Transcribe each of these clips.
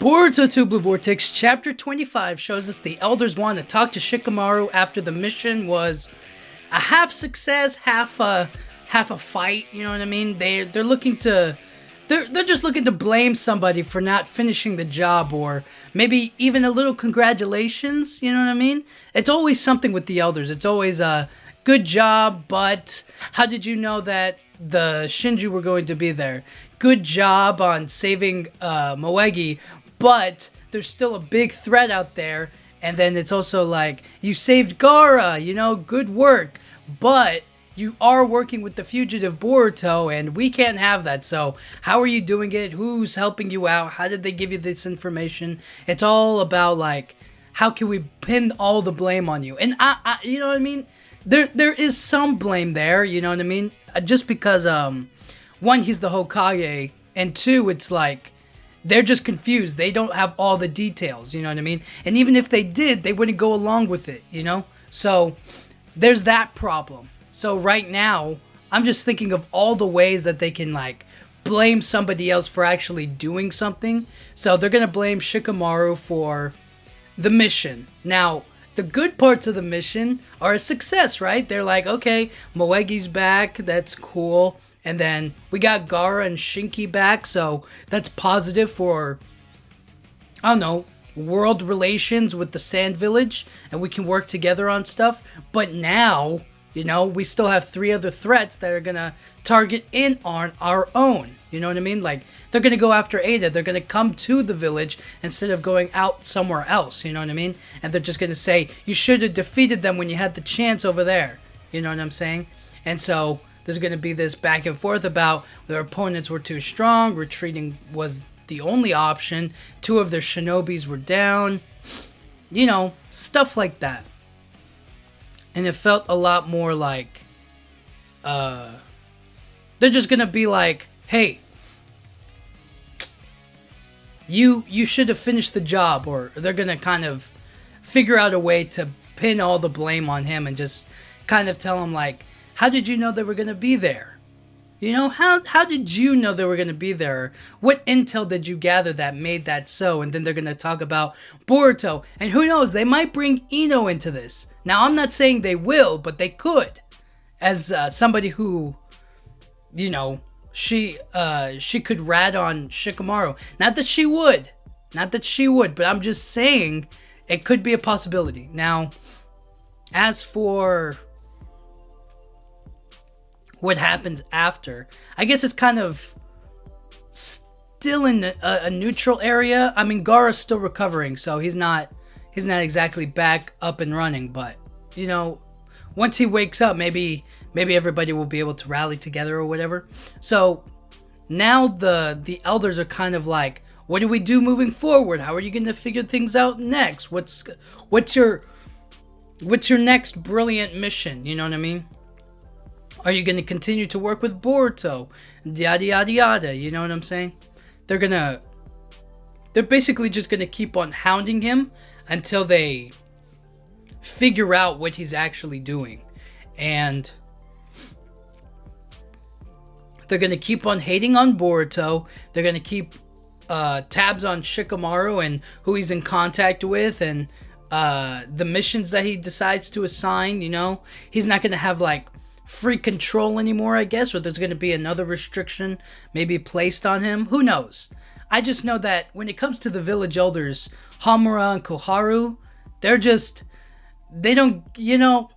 Boruto 2 Blue Vortex Chapter 25 shows us the elders want to talk to Shikamaru after the mission was a half success, half a fight. You know what I mean? They're looking to they're just looking to blame somebody for not finishing the job, or maybe even a little congratulations. You know what I mean? It's always something with the elders. It's always a good job, but how did you know that the Shinju were going to be there? Good job on saving Moegi, but there's still a big threat out there. And then it's also like, you saved Gaara, you know, good work, but you are working with the fugitive Boruto, and we can't have that. So how are you doing it? Who's helping you out? How did they give you this information? It's all about, like, how can we pin all the blame on you? And I you know what I mean? There is some blame there, you know what I mean? Just because, one, he's the Hokage, and two, it's like, they're just confused. They don't have all the details, you know what I mean? And even if they did, they wouldn't go along with it, you know? So, there's that problem. So right now, I'm just thinking of all the ways that they can, like, blame somebody else for actually doing something. So they're going to blame Shikamaru for the mission. Now, the good parts of the mission are a success, right? They're like, okay, Moegi's back, that's cool. And then we got Gaara and Shinki back, so that's positive for, I don't know, world relations with the Sand Village, and we can work together on stuff. But now, you know, we still have 3 other threats that are going to target in on our own. You know what I mean? Like, they're going to go after Ada. They're going to come to the village instead of going out somewhere else. You know what I mean? And they're just going to say, you should have defeated them when you had the chance over there. You know what I'm saying? And so there's going to be this back and forth about their opponents were too strong. Retreating was the only option. 2 of their shinobis were down. You know, stuff like that. And it felt a lot more like, they're just going to be like, hey, you should have finished the job. Or they're going to kind of figure out a way to pin all the blame on him and just kind of tell him, like, how did you know they were going to be there? You know, how did you know they were going to be there? What intel did you gather that made that so? And then they're going to talk about Boruto. And who knows, they might bring Ino into this. Now, I'm not saying they will, but they could. As somebody who, you know, she could rat on Shikamaru. Not that she would. Not that she would, but I'm just saying it could be a possibility. Now, as for what happens after, I guess it's kind of still in a neutral area. I mean, Gaara's still recovering, so he's not exactly back up and running, but you know, once he wakes up, maybe everybody will be able to rally together or whatever. So now the elders are kind of like, what do we do moving forward? How are you going to figure things out next? What's your next brilliant mission? You know what I mean? Are you going to continue to work with Boruto? Yada, yada, yada. You know what I'm saying? They're basically just going to keep on hounding him until they figure out what he's actually doing. And they're going to keep on hating on Boruto. They're going to keep tabs on Shikamaru and who he's in contact with and the missions that he decides to assign. You know, he's not going to have, like, free control anymore, I guess, or there's going to be another restriction maybe placed on him. Who knows? I just know that when it comes to the village elders, Hamura and Koharu, they don't, you know,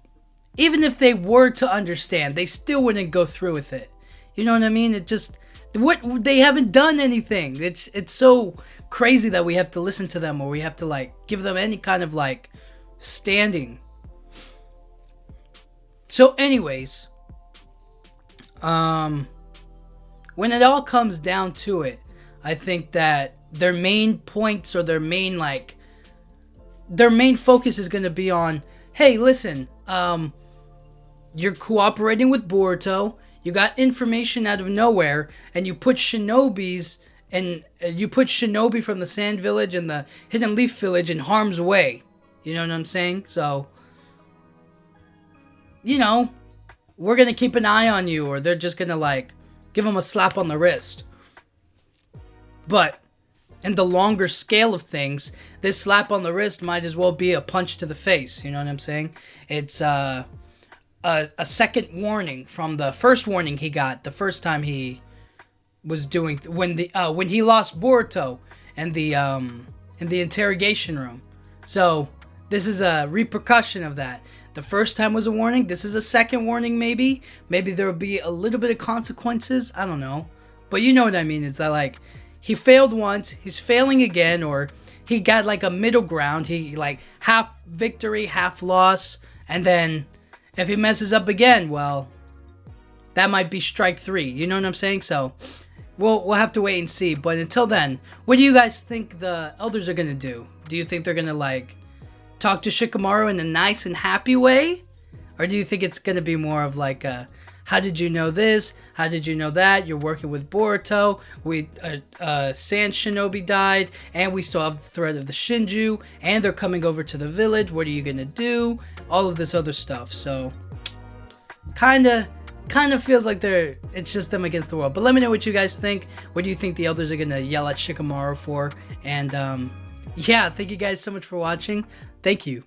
even if they were to understand, they still wouldn't go through with it. You know what I mean? It just, they haven't done anything. It's so crazy that we have to listen to them, or we have to, like, give them any kind of, like, standing. So anyways, when it all comes down to it, I think that their main points, or their main focus is going to be on, hey, listen, you're cooperating with Boruto, you got information out of nowhere, and you put shinobis, and you put shinobi from the Sand Village and the Hidden Leaf Village in harm's way. You know what I'm saying? So, you know, we're going to keep an eye on you, or they're just going to, like, give them a slap on the wrist. But in the longer scale of things, this slap on the wrist might as well be a punch to the face. You know what I'm saying? It's a second warning from the first warning he got the first time he was doing when he lost Boruto in the interrogation room. So this is a repercussion of that. The first time was a warning. This is a second warning, maybe. Maybe there will be a little bit of consequences. I don't know. But you know what I mean. It's that, like, he failed once, he's failing again, or he got, like, a middle ground. He, like, half victory, half loss. And then if he messes up again, well, that might be strike 3. You know what I'm saying? So we'll have to wait and see. But until then, what do you guys think the elders are going to do? Do you think they're going to, like, talk to Shikamaru in a nice and happy way? Or do you think it's going to be more of like a, how did you know this? How did you know that? You're working with Boruto. Sand Shinobi died, and we still have the threat of the Shinju, and they're coming over to the village. What are you going to do? All of this other stuff. So kind of feels like it's just them against the world. But let me know what you guys think. What do you think the elders are going to yell at Shikamaru for? And yeah, thank you guys so much for watching. Thank you.